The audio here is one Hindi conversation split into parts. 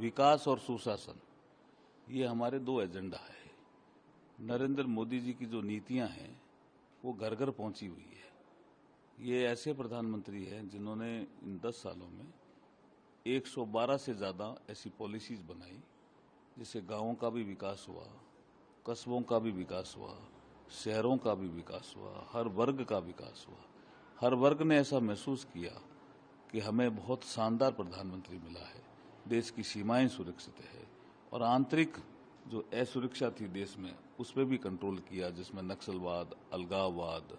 विकास और सुशासन, ये हमारे दो एजेंडा है। नरेंद्र मोदी जी की जो नीतियां हैं वो घर घर पहुंची हुई है। ये ऐसे प्रधानमंत्री हैं जिन्होंने इन 10 सालों में 112 से ज़्यादा ऐसी पॉलिसीज बनाई जिससे गांवों का भी विकास हुआ, कस्बों का भी विकास हुआ, शहरों का भी विकास हुआ, हर वर्ग का विकास हुआ। हर वर्ग ने ऐसा महसूस किया कि हमें बहुत शानदार प्रधानमंत्री मिला है, देश की सीमाएं सुरक्षित है और आंतरिक जो असुरक्षा थी देश में उस पर भी कंट्रोल किया, जिसमें नक्सलवाद, अलगाववाद।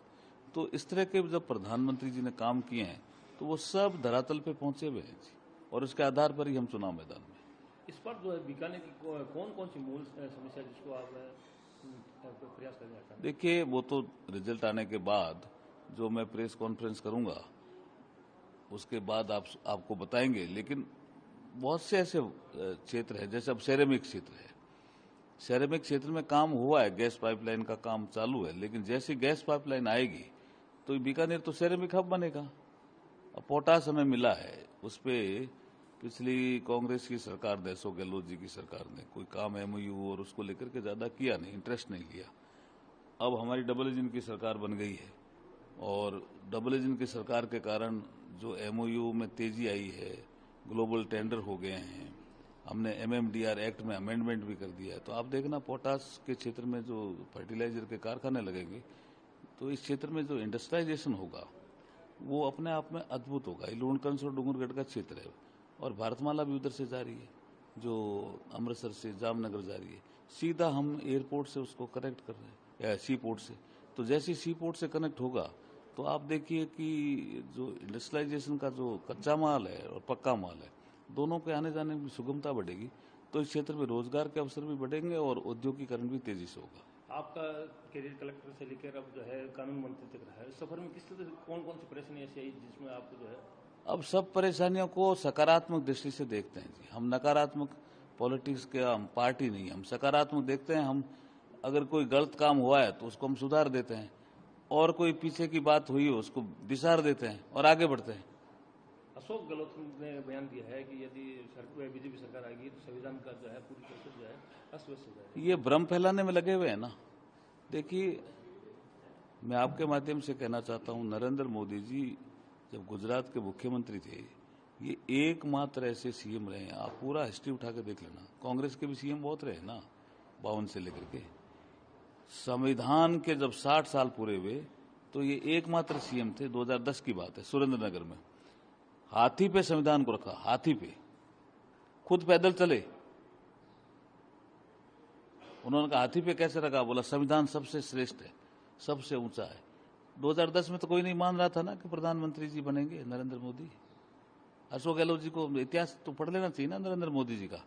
तो इस तरह के जब प्रधानमंत्री जी ने काम किए हैं तो वो सब धरातल पे पहुंचे हुए हैं जी, और उसके आधार पर ही हम चुनाव मैदान में। इस पर जो है बीकानेर की कौन कौन सी मूल समस्या जिसको आप प्रयास करेंगे? देखिए, वो तो रिजल्ट आने के बाद जो मैं प्रेस कॉन्फ्रेंस करूंगा उसके बाद आपको बताएंगे। लेकिन बहुत से ऐसे क्षेत्र है, जैसे अब सेरेमिक क्षेत्र है, सेरेमिक क्षेत्र में काम हुआ है, गैस पाइपलाइन का काम चालू है, लेकिन जैसी गैस पाइपलाइन आएगी तो बीकानेर तो सेरेमिक हब बनेगा। अब पोटास हमें मिला है, उस पर पिछली कांग्रेस की सरकार, देशो गहलोत जी की सरकार ने कोई काम MOU और उसको लेकर के ज्यादा किया नहीं, इंटरेस्ट नहीं लिया। अब हमारी डबल इंजन की सरकार बन गई है और डबल इंजन की सरकार के कारण जो MOU में तेजी आई है, ग्लोबल टेंडर हो गए हैं, हमने MMDR एक्ट में अमेंडमेंट भी कर दिया है। तो आप देखना पोटास के क्षेत्र में जो फर्टिलाइजर के कारखाने लगेंगे तो इस क्षेत्र में जो इंडस्ट्रियलाइजेशन होगा वो अपने आप में अद्भुत होगा। ये लूणकंस और डूंगरगढ़ का क्षेत्र है और भारतमाला भी उधर से जा रही है, जो अमृतसर से जामनगर जा रही है, सीधा हम एयरपोर्ट से उसको कनेक्ट कर रहे हैं या सी पोर्ट से। तो जैसे सी पोर्ट से कनेक्ट होगा तो आप देखिए कि जो इंडस्ट्रियलाइजेशन का जो कच्चा माल है और पक्का माल है, दोनों के आने जाने में सुगमता बढ़ेगी, तो इस क्षेत्र में रोजगार के अवसर भी बढ़ेंगे और औद्योगिकरण भी तेजी से होगा। आपका कैरियर कलेक्टर से लेकर अब जो है कानून मंत्री तक रहा है, इस सफर में किस तरह से कौन कौन सी परेशानी ऐसी आई जिसमें आपको जो है? अब सब परेशानियों को सकारात्मक दृष्टि से देखते हैं जी। हम नकारात्मक पॉलिटिक्स के हम पार्टी नहीं, हम सकारात्मक देखते हैं। हम अगर कोई गलत काम हुआ है तो उसको हम सुधार देते हैं, और कोई पीछे की बात हुई हो उसको दिशार देते हैं और आगे बढ़ते हैं। अशोक गहलोत ने बयान दिया है कि यदि बीजेपी सरकार आएगी तो संविधान का जो है पूरी प्रोसेस जो है अस्त व्यस्त हो जाएगा। ये भ्रम फैलाने में लगे हुए हैं ना। देखिए, मैं आपके माध्यम से कहना चाहता हूं, नरेंद्र मोदी जी जब गुजरात के मुख्यमंत्री थे, ये एकमात्र ऐसे सीएम रहे हैं, आप पूरा हिस्ट्री उठा के देख लेना, कांग्रेस के भी सीएम बहुत रहे ना, 52 से लेकर के। संविधान के जब 60 साल पूरे हुए तो ये एकमात्र सीएम थे, 2010 की बात है, सुरेंद्रनगर में हाथी पे संविधान को रखा, हाथी पे, खुद पैदल चले। उन्होंने कहा हाथी पे कैसे रखा? बोला संविधान सबसे श्रेष्ठ है, सबसे ऊंचा है। 2010 में तो कोई नहीं मान रहा था ना कि प्रधानमंत्री जी बनेंगे नरेंद्र मोदी। अशोक गहलोत जी को इतिहास तो पढ़ लेना चाहिए ना नरेंद्र मोदी जी का।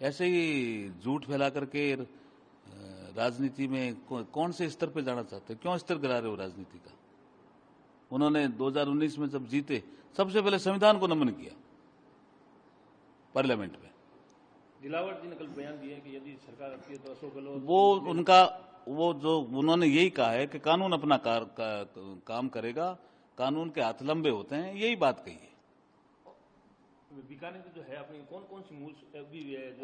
ऐसे ही झूठ फैला करके राजनीति में कौन से स्तर पे जाना चाहते हैं? क्यों स्तर गिरा रहे हो राजनीति का? उन्होंने 2019 में जब जीते सबसे पहले संविधान को नमन किया पार्लियामेंट में। दिलावर जी ने कल बयान दिया कि यदि सरकार आती है तो अशोक गहलोत वो जो उन्होंने यही कहा है कि कानून अपना काम करेगा, कानून के हाथ लंबे होते हैं, यही बात कही है। बीकानेर जो है अपनी कौन कौन सी मूल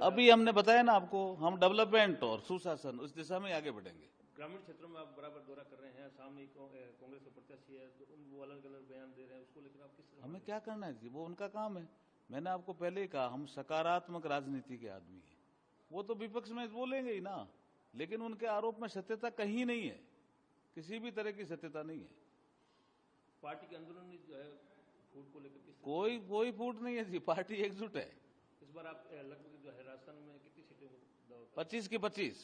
अभी हमने बताया ना आपको, हम डेवलपमेंट और सुशासन उस दिशा में आगे बढ़ेंगे। ग्रामीण क्षेत्रों में आप बराबर दौरा कर रहे हैं, सामने कांग्रेस के प्रत्याशी है, वो अलग अलग बयान दे रहे हैं, उसको लेकर आप किस तरह? हमें क्या करना है जी, वो उनका काम है। मैंने आपको पहले ही कहा, हम सकारात्मक राजनीति के आदमी हैं। वो तो विपक्ष में बोलेंगे ही ना, लेकिन उनके आरोप में सत्यता कहीं नहीं है, किसी भी तरह की सत्यता नहीं है। पार्टी के अंदरूनी जो है फूट को लेकर कोई फूट नहीं है जी, पार्टी एकजुट है। इस बार आप लगभग जो है राजस्थान में कितनी सीटें? 25 की 25।